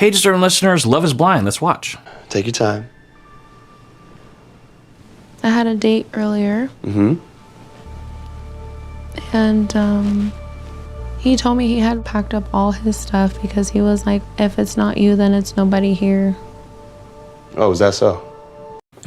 Hey, Disturbing listeners, Love is Blind. Let's watch. Take your time. I had a date earlier. And he told me he had packed up all his stuff because he was like, if it's not you, then it's nobody here. Oh, is that so?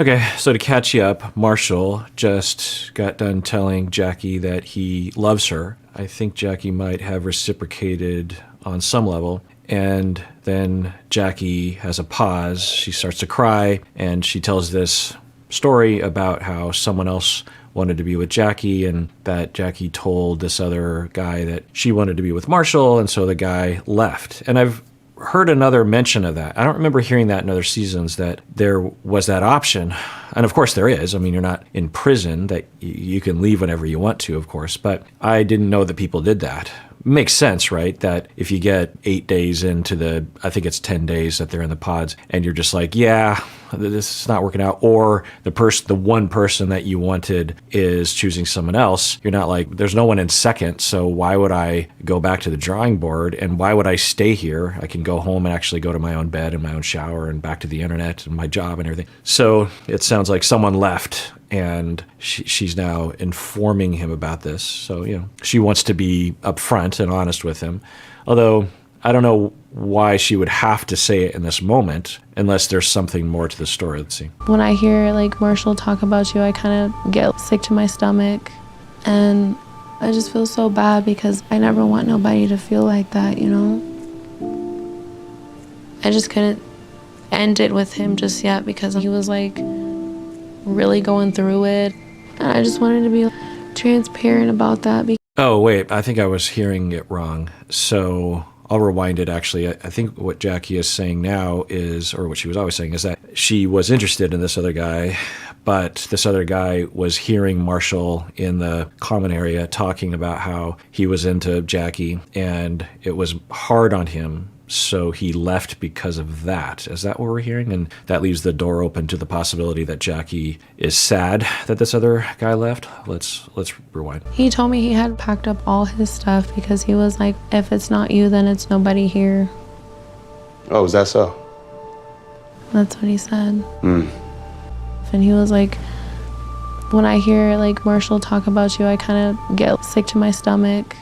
Okay, so to catch you up, Marshall just got done telling Jackie that he loves her. I think Jackie might have reciprocated on some level. And then Jackie has a pause. She starts to cry, and she tells this story about how someone else wanted to be with Jackie, and that Jackie told this other guy that she wanted to be with Marshall, and so the guy left. And I've heard another mention of that. I don't remember hearing that in other seasons, that there was that option. And of course there is. I mean, you're not in prison, that you can leave whenever you want to, of course. But I didn't know that people did that. Makes sense, right? That if you get 8 days into I think it's 10 days that they're in the pods, and you're just like, yeah, this is not working out, or the one person that you wanted is choosing someone else, you're not like, there's no one in second, so why would I go back to the drawing board, and why would I stay here? I can go home and actually go to my own bed and my own shower and back to the internet and my job and everything. So it sounds like someone left, and she's now informing him about this. So, she wants to be upfront and honest with him. Although, I don't know why she would have to say it in this moment, unless there's something more to the story. Let's see. When I hear, Marshall talk about you, I kind of get sick to my stomach. And I just feel so bad because I never want nobody to feel like that, I just couldn't end it with him just yet because he was, really going through it. And I just wanted to be transparent about that. Oh, wait, I think I was hearing it wrong. So I'll rewind it, actually. I think what Jackie is saying now is, or what she was always saying, is that she was interested in this other guy, but this other guy was hearing Marshall in the common area talking about how he was into Jackie, and it was hard on him. So he left because of that. Is that what we're hearing? And that leaves the door open to the possibility that Jackie is sad that this other guy left. Let's rewind. He told me he had packed up all his stuff because he was like, if it's not you, then it's nobody here. Oh, is that so? That's what he said. And he was like, when I hear Marshall talk about you, I kind of get sick to my stomach.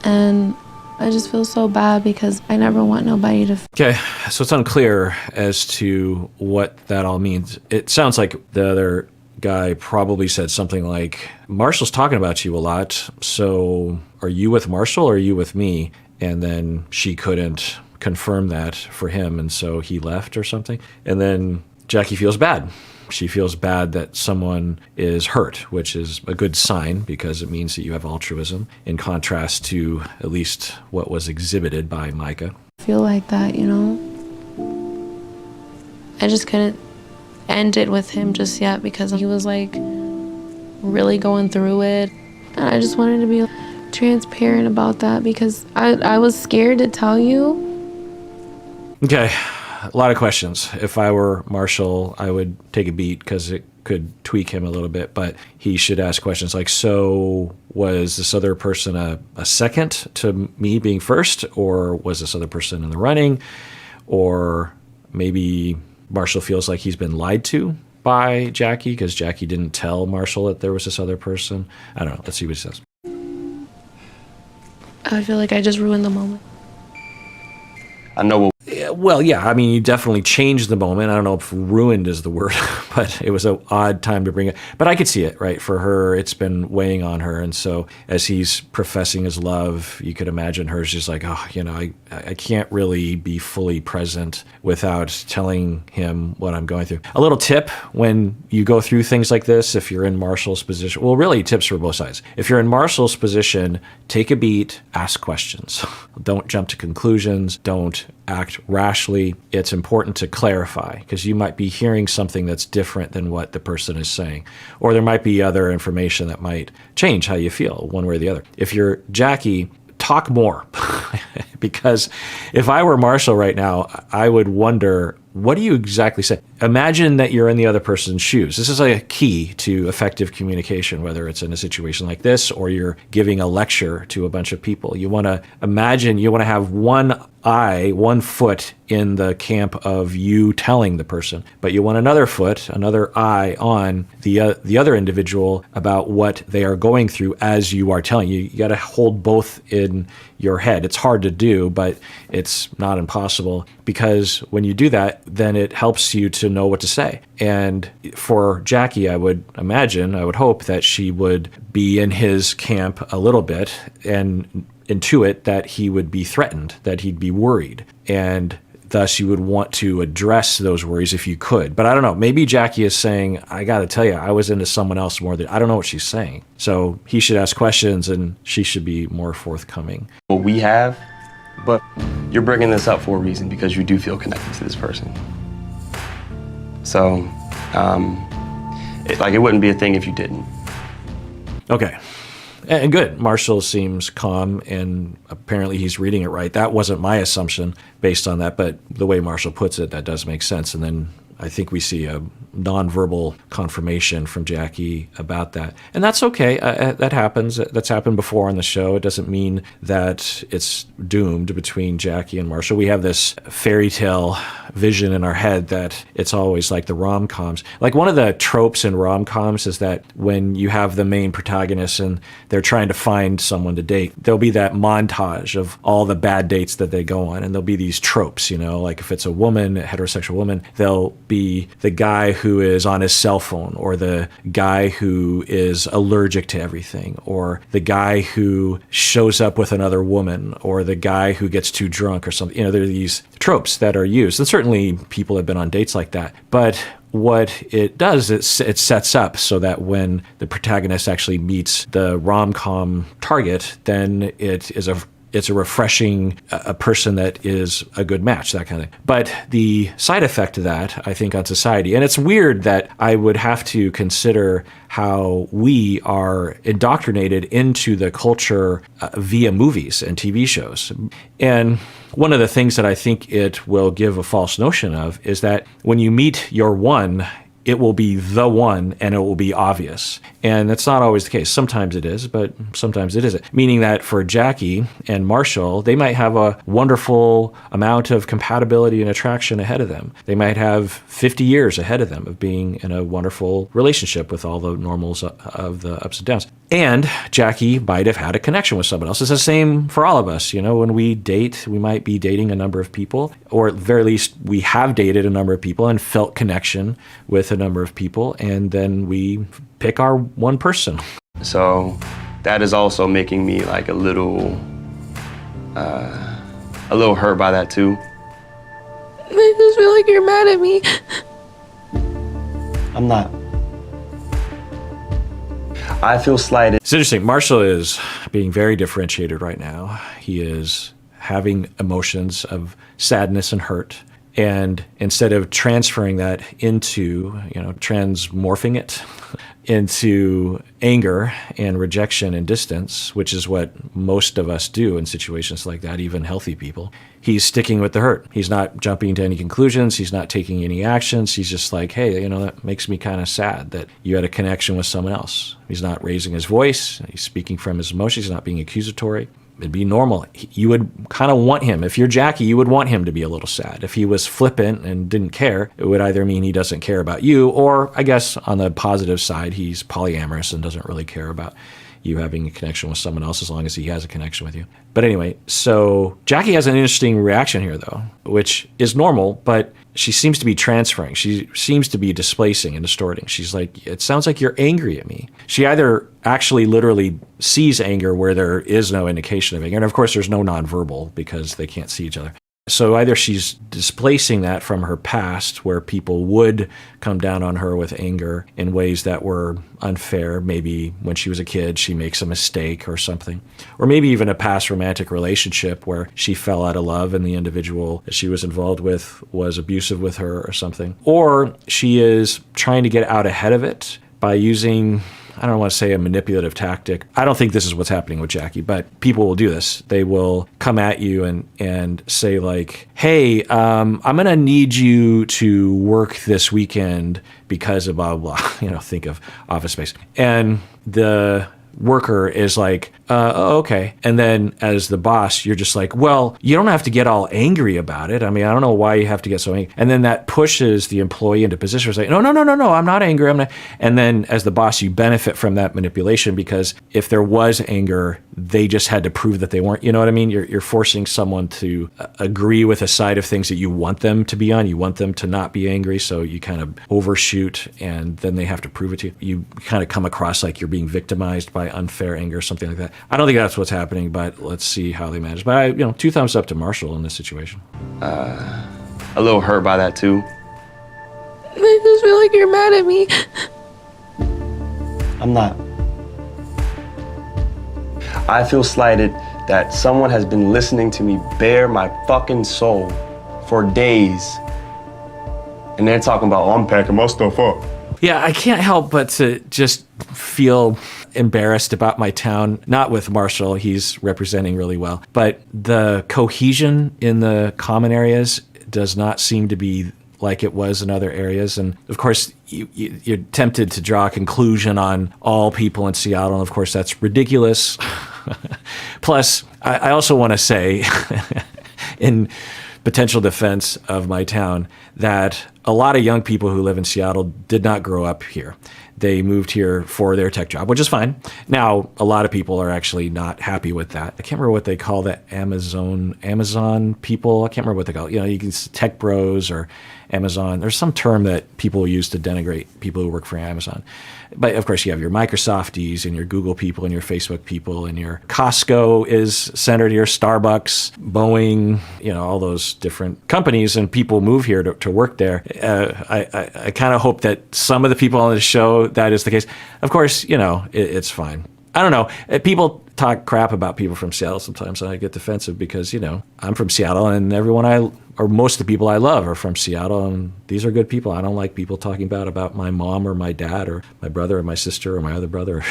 And I just feel so bad because I never want nobody to... Okay, so it's unclear as to what that all means. It sounds like the other guy probably said something like, Marshall's talking about you a lot, so are you with Marshall or are you with me? And then she couldn't confirm that for him, and so he left or something. And then Jackie feels bad. She feels bad that someone is hurt, which is a good sign because it means that you have altruism, in contrast to at least what was exhibited by Micah. Feel like that, I just couldn't end it with him just yet because he was really going through it. And I just wanted to be transparent about that because I was scared to tell you. Okay. A lot of questions. If I were Marshall, I would take a beat because it could tweak him a little bit, but he should ask questions like, so was this other person a second to me being first, or was this other person in the running? Or maybe Marshall feels like he's been lied to by Jackie because Jackie didn't tell Marshall that there was this other person. I don't know. Let's see what he says. I feel like I just ruined the moment. I know what... Well, yeah, I mean, you definitely changed the moment. I don't know if ruined is the word, but it was an odd time to bring it. But I could see it, right? For her, it's been weighing on her. And so as he's professing his love, you could imagine her just like, oh, I can't really be fully present without telling him what I'm going through. A little tip when you go through things like this, if you're in Marshall's position, well, really tips for both sides. If you're in Marshall's position, take a beat, ask questions. Don't jump to conclusions. Don't act rashly. It's important to clarify because you might be hearing something that's different than what the person is saying. Or there might be other information that might change how you feel one way or the other. If you're Jackie, talk more. Because if I were Marshall right now, I would wonder what do you exactly say? Imagine that you're in the other person's shoes. This is a key to effective communication, whether it's in a situation like this or you're giving a lecture to a bunch of people. You want to imagine, you want to have one eye, one foot in the camp of you telling the person, but you want another foot, another eye on the other individual about what they are going through as you are telling. You got to hold both in your head. It's hard to do, but it's not impossible, because when you do that, then it helps you to know what to say. And for Jackie, I would hope that she would be in his camp a little bit and intuit that he would be threatened, that he'd be worried. And thus you would want to address those worries if you could. But I don't know, maybe Jackie is saying, I got to tell you, I was into someone else more than, I don't know what she's saying. So he should ask questions and she should be more forthcoming. What we have, but you're bringing this up for a reason, because you do feel connected to this person. So, it wouldn't be a thing if you didn't. Okay. And good. Marshall seems calm, and apparently he's reading it right. That wasn't my assumption based on that, but the way Marshall puts it, that does make sense. And then I think we see a nonverbal confirmation from Jackie about that. And that's okay. That happens. That's happened before on the show. It doesn't mean that it's doomed between Jackie and Marshall. We have this fairy tale vision in our head that it's always like the rom-coms. Like, one of the tropes in rom-coms is that when you have the main protagonist and they're trying to find someone to date, there'll be that montage of all the bad dates that they go on, and there'll be these tropes, like if it's a woman, a heterosexual woman, they'll be the guy who is on his cell phone, or the guy who is allergic to everything, or the guy who shows up with another woman, or the guy who gets too drunk or something. There are these tropes that are used, and certainly people have been on dates like that. But what it does, it sets up so that when the protagonist actually meets the rom-com target, then it's a refreshing, a person that is a good match, that kind of thing. But the side effect of that, I think, on society, and it's weird that I would have to consider how we are indoctrinated into the culture via movies and TV shows. And one of the things that I think it will give a false notion of is that when you meet your one, it will be the one and it will be obvious. And that's not always the case. Sometimes it is, but sometimes it isn't. Meaning that for Jackie and Marshall, they might have a wonderful amount of compatibility and attraction ahead of them. They might have 50 years ahead of them of being in a wonderful relationship with all the normals of the ups and downs. And Jackie might have had a connection with someone else. It's the same for all of us. When we date, we might be dating a number of people, or at the very least, we have dated a number of people and felt connection with a number of people, and then we pick our one person. So that is also making me like a little hurt by that too. I just feel like you're mad at me. I'm not. I feel slighted. It's interesting. Marshall is being very differentiated right now. He is having emotions of sadness and hurt. And instead of transferring that into, transmorphing it into anger and rejection and distance, which is what most of us do in situations like that, even healthy people, he's sticking with the hurt. He's not jumping to any conclusions. He's not taking any actions. He's just like, hey, that makes me kind of sad that you had a connection with someone else. He's not raising his voice. He's speaking from his emotions. He's not being accusatory. It'd be normal. You would kind of want him. If you're Jackie, you would want him to be a little sad. If he was flippant and didn't care, it would either mean he doesn't care about you, or I guess on the positive side, he's polyamorous and doesn't really care about you having a connection with someone else as long as he has a connection with you. But anyway, so Jackie has an interesting reaction here, though, which is normal, but she seems to be transferring. She seems to be displacing and distorting. She's like, it sounds like you're angry at me. She either actually literally sees anger where there is no indication of anger. And of course, there's no nonverbal because they can't see each other. So either she's displacing that from her past where people would come down on her with anger in ways that were unfair. Maybe when she was a kid, she makes a mistake or something. Or maybe even a past romantic relationship where she fell out of love and the individual that she was involved with was abusive with her or something. Or she is trying to get out ahead of it by using, I don't want to say a manipulative tactic. I don't think this is what's happening with Jackie, but people will do this. They will come at you and say like, hey, I'm going to need you to work this weekend because of blah, blah, blah. Think of Office Space. And the worker is like, oh, okay. And then as the boss, you're just like, well, you don't have to get all angry about it. I mean, I don't know why you have to get so angry. And then that pushes the employee into a position where it's like, no, I'm not angry. I'm not. And then as the boss, you benefit from that manipulation because if there was anger, they just had to prove that they weren't. You know what I mean? You're forcing someone to agree with a side of things that you want them to be on. You want them to not be angry. So you kind of overshoot and then they have to prove it to you. You kind of come across like you're being victimized by unfair anger or something like that. I don't think that's what's happening, but let's see how they manage. But 2 thumbs up to Marshall in this situation. A little hurt by that too. I just feel like you're mad at me. I'm not. I feel slighted that someone has been listening to me bare my fucking soul for days. And they're talking about, oh, I'm packing my stuff up. Yeah, I can't help but to just feel embarrassed about my town, not with Marshall, he's representing really well, but the cohesion in the common areas does not seem to be like it was in other areas. And of course, you're tempted to draw a conclusion on all people in Seattle, and of course that's ridiculous. Plus, I also want to say, in potential defense of my town, that a lot of young people who live in Seattle did not grow up here. They moved here for their tech job, which is fine. Now, a lot of people are actually not happy with that. I can't remember what they call the Amazon people. I can't remember what they call it. You can tech bros or Amazon. There's some term that people use to denigrate people who work for Amazon. But of course, you have your Microsofties and your Google people and your Facebook people and your Costco is centered here, Starbucks, Boeing, all those different companies, and people move here to work there. I kind of hope that some of the people on the show, that is the case. Of course, it's fine. I don't know. People talk crap about people from Seattle sometimes, and I get defensive because, I'm from Seattle, and most of the people I love are from Seattle, and these are good people. I don't like people talking bad about my mom or my dad or my brother or my sister or my other brother.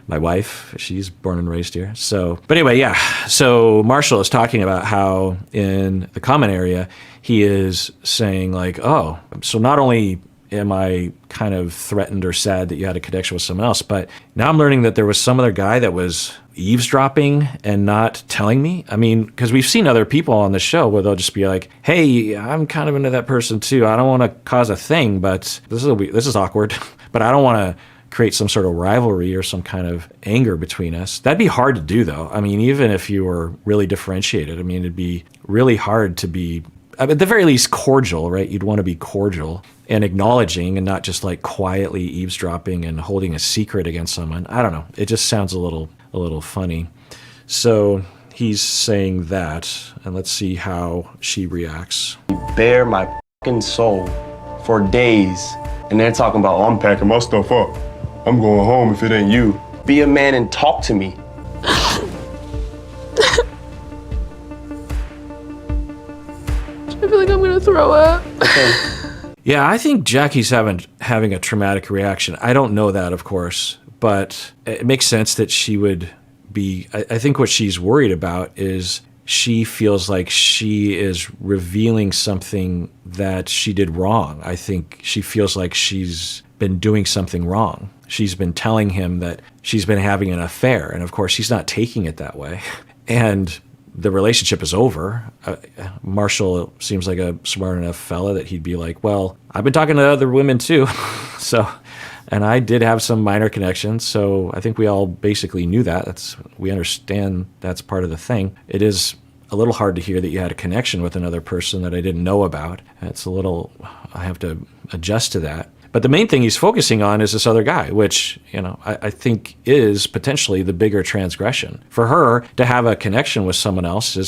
My wife, she's born and raised here. But anyway, yeah. So Marshall is talking about how in the common area, he is saying like, oh, so not only am I kind of threatened or sad that you had a connection with someone else, but now I'm learning that there was some other guy that was eavesdropping and not telling me. I mean, because we've seen other people on the show where they'll just be like, hey, I'm kind of into that person too. I don't want to cause a thing, but this is awkward. But I don't want to create some sort of rivalry or some kind of anger between us. That'd be hard to do, though. I mean, even if you were really differentiated, I mean, it'd be really hard to be, at the very least, cordial, right? You'd want to be cordial and acknowledging and not just like quietly eavesdropping and holding a secret against someone. I don't know. It just sounds a little funny. So he's saying that, and let's see how she reacts. Bare my fucking soul for days. And they're talking about, oh, I'm packing my stuff up. I'm going home if it ain't you. Be a man and talk to me. I feel like I'm gonna throw up. Okay. Yeah, I think Jackie's having a traumatic reaction. I don't know that, of course, but it makes sense that she would be. I think what she's worried about is she feels like she is revealing something that she did wrong. I think she feels like she's been doing something wrong. She's been telling him that she's been having an affair, and of course, he's not taking it that way. And the relationship is over. Marshall seems like a smart enough fella that he'd be like, well, I've been talking to other women too. And I did have some minor connections. So I think we all basically knew that. We understand that's part of the thing. It is a little hard to hear that you had a connection with another person that I didn't know about. I have to adjust to that. But the main thing he's focusing on is this other guy, which, I think is potentially the bigger transgression. For her to have a connection with someone else she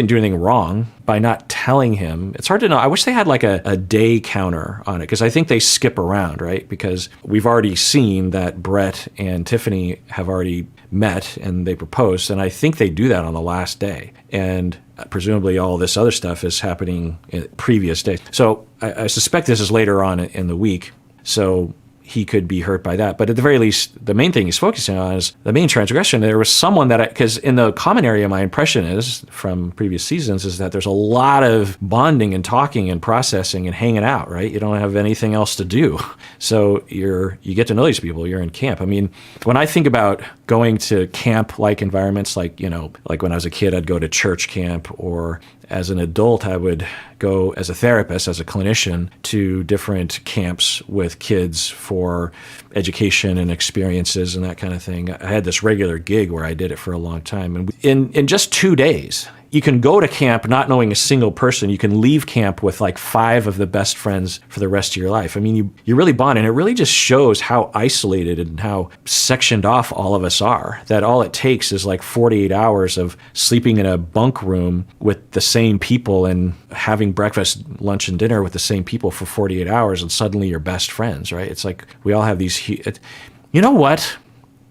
didn't do anything wrong by not telling him. It's hard to know. I wish they had like a day counter on it, because I think they skip around, right? Because we've already seen that Brett and Tiffany have already met and they proposed, and I think they do that on the last day. And presumably all this other stuff is happening in previous days. So I suspect this is later on in the week. So he could be hurt by that. But at the very least, the main thing he's focusing on is the main transgression. There was someone that, because in the common area, my impression is from previous seasons is that there's a lot of bonding and talking and processing and hanging out, right? You don't have anything else to do. So you get to know these people. You're in camp. I mean, when I think about going to camp-like environments, like when I was a kid, I'd go to church camp, or as an adult, I would go as a therapist, as a clinician, to different camps with kids for education and experiences and that kind of thing. I had this regular gig where I did it for a long time. And in just 2 days, you can go to camp not knowing a single person. You can leave camp with like 5 of the best friends for the rest of your life. I mean, you really bond, and it really just shows how isolated and how sectioned off all of us are, that all it takes is like 48 hours of sleeping in a bunk room with the same people and having breakfast, lunch, and dinner with the same people for 48 hours, and suddenly you're best friends, right? It's like we all have these... You know what?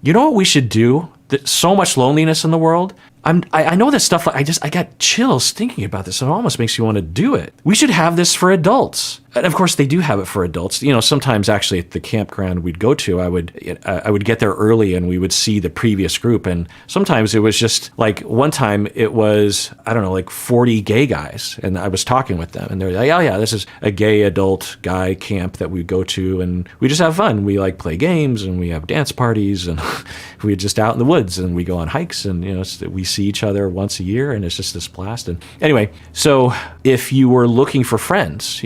You know what we should do? There's so much loneliness in the world. I know this stuff. I got chills thinking about this. It almost makes you want to do it. We should have this for adults. And of course, they do have it for adults. Sometimes actually at the campground we'd go to, I would get there early and we would see the previous group. And sometimes it was just like one time it was, I don't know, like 40 gay guys. And I was talking with them and they're like, oh yeah, this is a gay adult guy camp that we go to. And we just have fun. We like play games and we have dance parties and we're just out in the woods and we go on hikes and, we see each other once a year and it's just this blast. And anyway, so if you were looking for friends,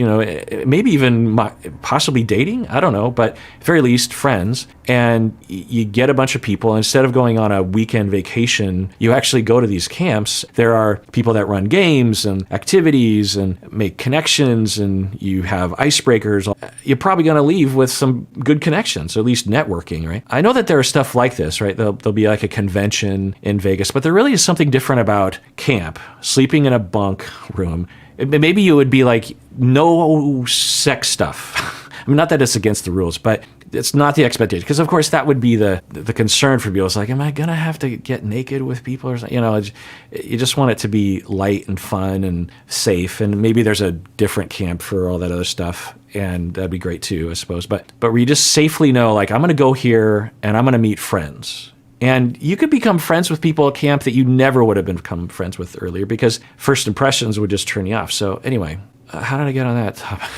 maybe even possibly dating, I don't know, but at the very least friends, and you get a bunch of people. Instead of going on a weekend vacation, you actually go to these camps. There are people that run games and activities and make connections, and you have icebreakers. You're probably going to leave with some good connections, or at least networking, right? I know that there are stuff like this, right? There'll be like a convention in Vegas, but there really is something different about camp, sleeping in a bunk room. Maybe you would be like, no sex stuff. I mean, not that it's against the rules, but it's not the expectation. Because, of course, that would be the concern for people. It's like, am I going to have to get naked with people? Or something? You just want it to be light and fun and safe. And maybe there's a different camp for all that other stuff. And that'd be great, too, I suppose. But where you just safely know, like, I'm going to go here and I'm going to meet friends. And you could become friends with people at camp that you never would have become friends with earlier, because first impressions would just turn you off. So anyway, how did I get on that topic?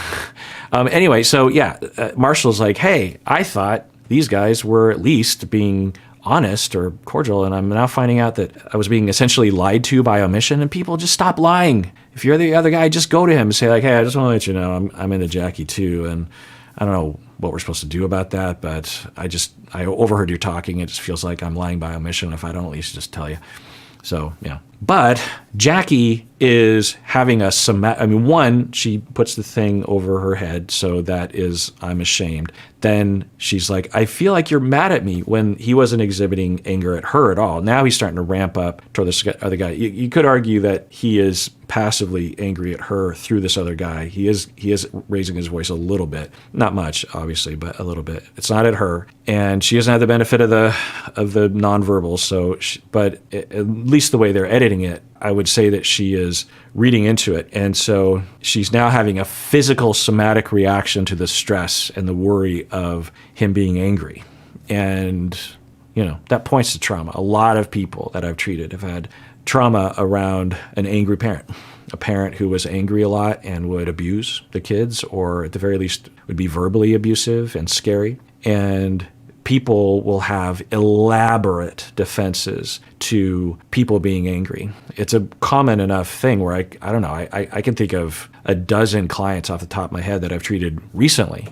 Anyway, so yeah, Marshall's like, hey, I thought these guys were at least being honest or cordial, and I'm now finding out that I was being essentially lied to by omission, and people just stop lying. If you're the other guy, just go to him and say like, hey, I just want to let you know I'm into Jackie too, and I don't know what we're supposed to do about that, but I overheard you talking. It just feels like I'm lying by omission if I don't at least just tell you. So, yeah. But Jackie is having one, she puts the thing over her head, so that is, I'm ashamed. Then she's like, I feel like you're mad at me, when he wasn't exhibiting anger at her at all. Now he's starting to ramp up toward this other guy. You could argue that he is passively angry at her through this other guy. He is raising his voice a little bit. Not much, obviously, but a little bit. It's not at her. And she doesn't have the benefit of the nonverbal, but at least the way they're editing it, I would say that she is reading into it. And so she's now having a physical somatic reaction to the stress and the worry of him being angry. And, that points to trauma. A lot of people that I've treated have had trauma around an angry parent, a parent who was angry a lot and would abuse the kids, or at the very least would be verbally abusive and scary. And people will have elaborate defenses to people being angry. It's a common enough thing where I don't know, I can think of a dozen clients off the top of my head that I've treated recently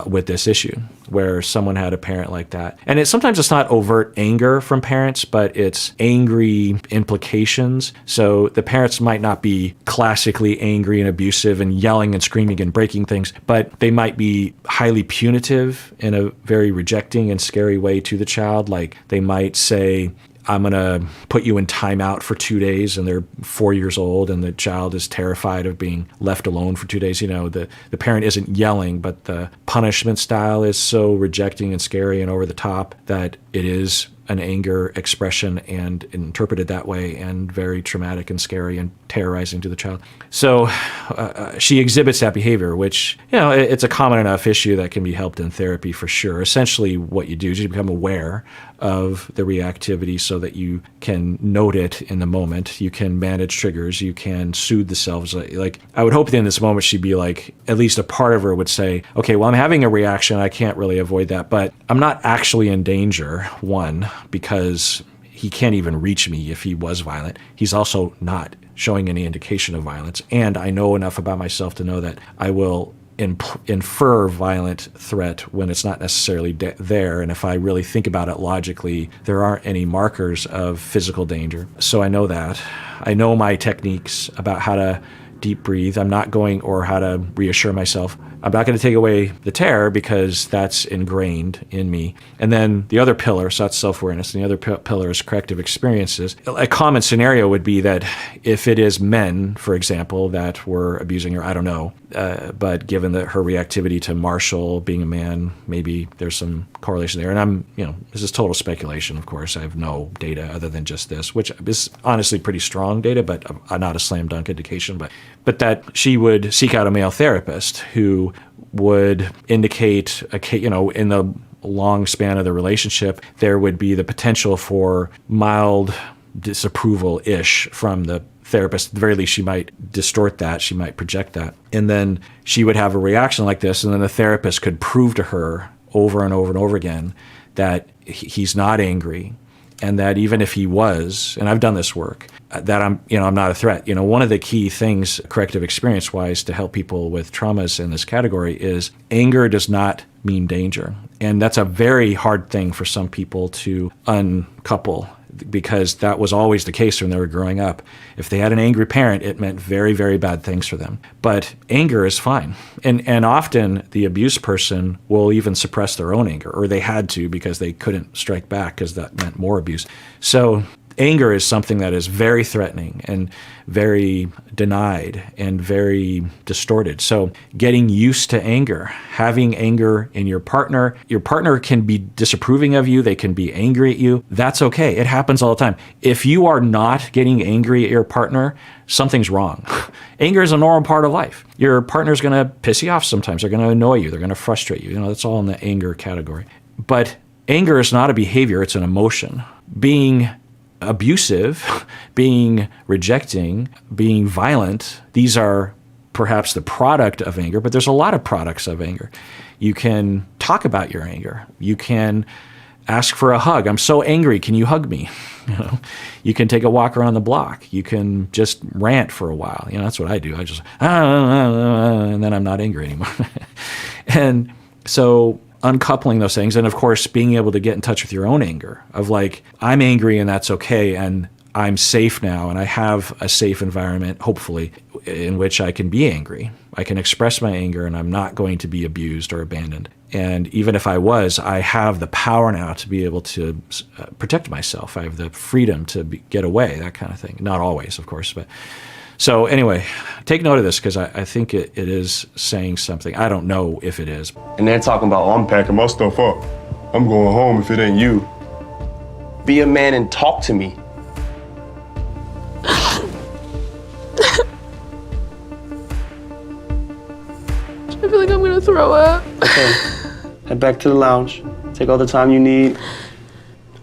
with this issue, where someone had a parent like that. And sometimes it's not overt anger from parents, but it's angry implications. So the parents might not be classically angry and abusive and yelling and screaming and breaking things, but they might be highly punitive in a very rejecting and scary way to the child. Like they might say, I'm going to put you in timeout for 2 days, and they're 4 years old, and the child is terrified of being left alone for 2 days. The parent isn't yelling, but the punishment style is so rejecting and scary and over the top that it is an anger expression and interpreted that way, and very traumatic and scary and terrorizing to the child. So she exhibits that behavior, which, it's a common enough issue that can be helped in therapy for sure. Essentially what you do is you become aware of the reactivity so that you can note it in the moment. You can manage triggers. You can soothe the selves. Like, I would hope that in this moment she'd be like, at least a part of her would say, okay, well, I'm having a reaction. I can't really avoid that, but I'm not actually in danger, one, because he can't even reach me if he was violent. He's also not showing any indication of violence. And I know enough about myself to know that I will infer violent threat when it's not necessarily there. And if I really think about it logically, there aren't any markers of physical danger. So I know that. I know my techniques about how to deep breathe. I'm not going, or how to reassure myself. I'm not going to take away the terror because that's ingrained in me. And then the other pillar, so that's self-awareness, and the other pillar is corrective experiences. A common scenario would be that if it is men, for example, that were abusing her, I don't know, but given that her reactivity to Marshall being a man, maybe there's some correlation there. And this is total speculation, of course. I have no data other than just this, which is honestly pretty strong data, but not a slam dunk indication. But that she would seek out a male therapist who would indicate, in the long span of the relationship, there would be the potential for mild disapproval-ish from the therapist. At the very least, she might distort that. She might project that. And then she would have a reaction like this, and then the therapist could prove to her over and over and over again that he's not angry, and that even if he was, and I've done this work, that I'm not a threat. One of the key things, corrective experience-wise, to help people with traumas in this category is anger does not mean danger. And that's a very hard thing for some people to uncouple, because that was always the case when they were growing up. If they had an angry parent, it meant very, very bad things for them. But anger is fine. And often the abused person will even suppress their own anger, or they had to because they couldn't strike back because that meant more abuse. So anger is something that is very threatening and very denied and very distorted. So getting used to anger, having anger in your partner can be disapproving of you. They can be angry at you. That's okay. It happens all the time. If you are not getting angry at your partner, something's wrong. Anger is a normal part of life. Your partner's going to piss you off sometimes. They're going to annoy you. They're going to frustrate you. That's all in the anger category. But anger is not a behavior. It's an emotion. Being abusive, being rejecting, being violent, these are perhaps the product of anger, but there's a lot of products of anger. You can talk about your anger. You can ask for a hug. I'm so angry. Can you hug me? You can take a walk around the block. You can just rant for a while. That's what I do. I just, and then I'm not angry anymore. And so uncoupling those things, and of course being able to get in touch with your own anger of like, I'm angry and that's okay, and I'm safe now, and I have a safe environment, hopefully, in which I can be angry. I can express my anger, and I'm not going to be abused or abandoned. And even if I was, I have the power now to be able to protect myself. I have the freedom to get away, that kind of thing. Not always, of course, but so anyway, take note of this, because I think it is saying something. I don't know if it is. And they're talking about, I'm packing my stuff up. I'm going home if it ain't you. Be a man and talk to me. I feel like I'm gonna throw up. Okay, head back to the lounge. Take all the time you need.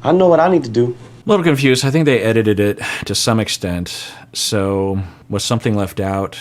I know what I need to do. A little confused. I think they edited it to some extent. So was something left out?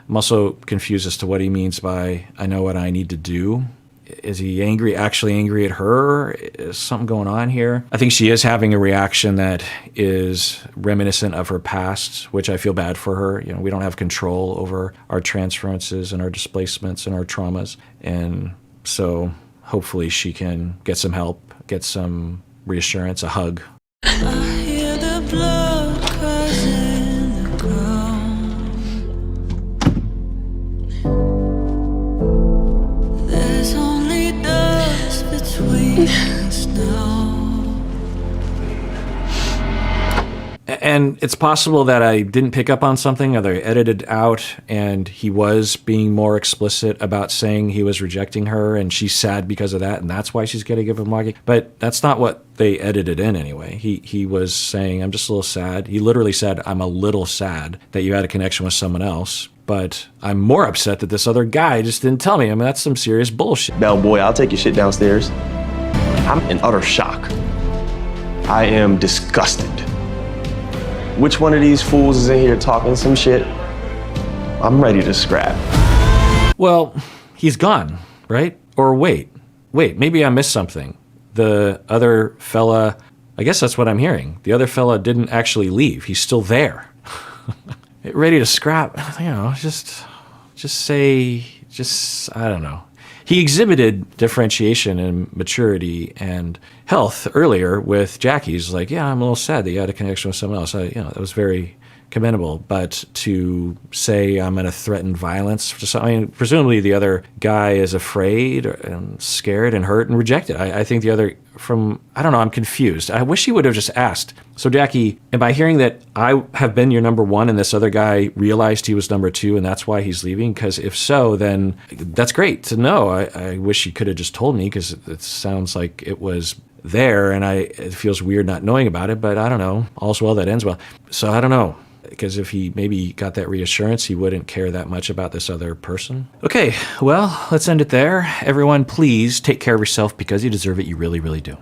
I'm also confused as to what he means by, I know what I need to do. Is he actually angry at her? Is something going on here? I think she is having a reaction that is reminiscent of her past, which I feel bad for her. We don't have control over our transferences and our displacements and our traumas. And so hopefully she can get some help, get some reassurance, a hug. I hear the blood cries in the ground. There's only dust between us now. And it's possible that I didn't pick up on something, or they edited out, and he was being more explicit about saying he was rejecting her, and she's sad because of that, and that's why she's going to give him Margie. But that's not what they edited in anyway. He was saying, I'm just a little sad. He literally said, I'm a little sad that you had a connection with someone else, but I'm more upset that this other guy just didn't tell me. I mean, that's some serious bullshit. Bellboy, I'll take your shit downstairs. I'm in utter shock. I am disgusted. Which one of these fools is in here talking some shit? I'm ready to scrap. Well, he's gone, right? Or wait, maybe I missed something. The other fella, I guess that's what I'm hearing. The other fella didn't actually leave. He's still there. Ready to scrap, you know, just say, I don't know. He exhibited differentiation and maturity and health earlier with Jackie. He's like, yeah, I'm a little sad that you had a connection with someone else. That was very commendable. But to say I'm going to threaten violence, presumably the other guy is afraid and scared and hurt and rejected. I think the other I don't know, I'm confused. I wish he would have just asked. So Jackie, am I hearing that I have been your number one and this other guy realized he was number two and that's why he's leaving? Because if so, then that's great to know. I wish he could have just told me, because it sounds like it was there, and it feels weird not knowing about it, but I don't know. All's well that ends well. So I don't know. Because if he maybe got that reassurance, he wouldn't care that much about this other person. Okay, well, let's end it there. Everyone, please take care of yourself because you deserve it. You really, really do.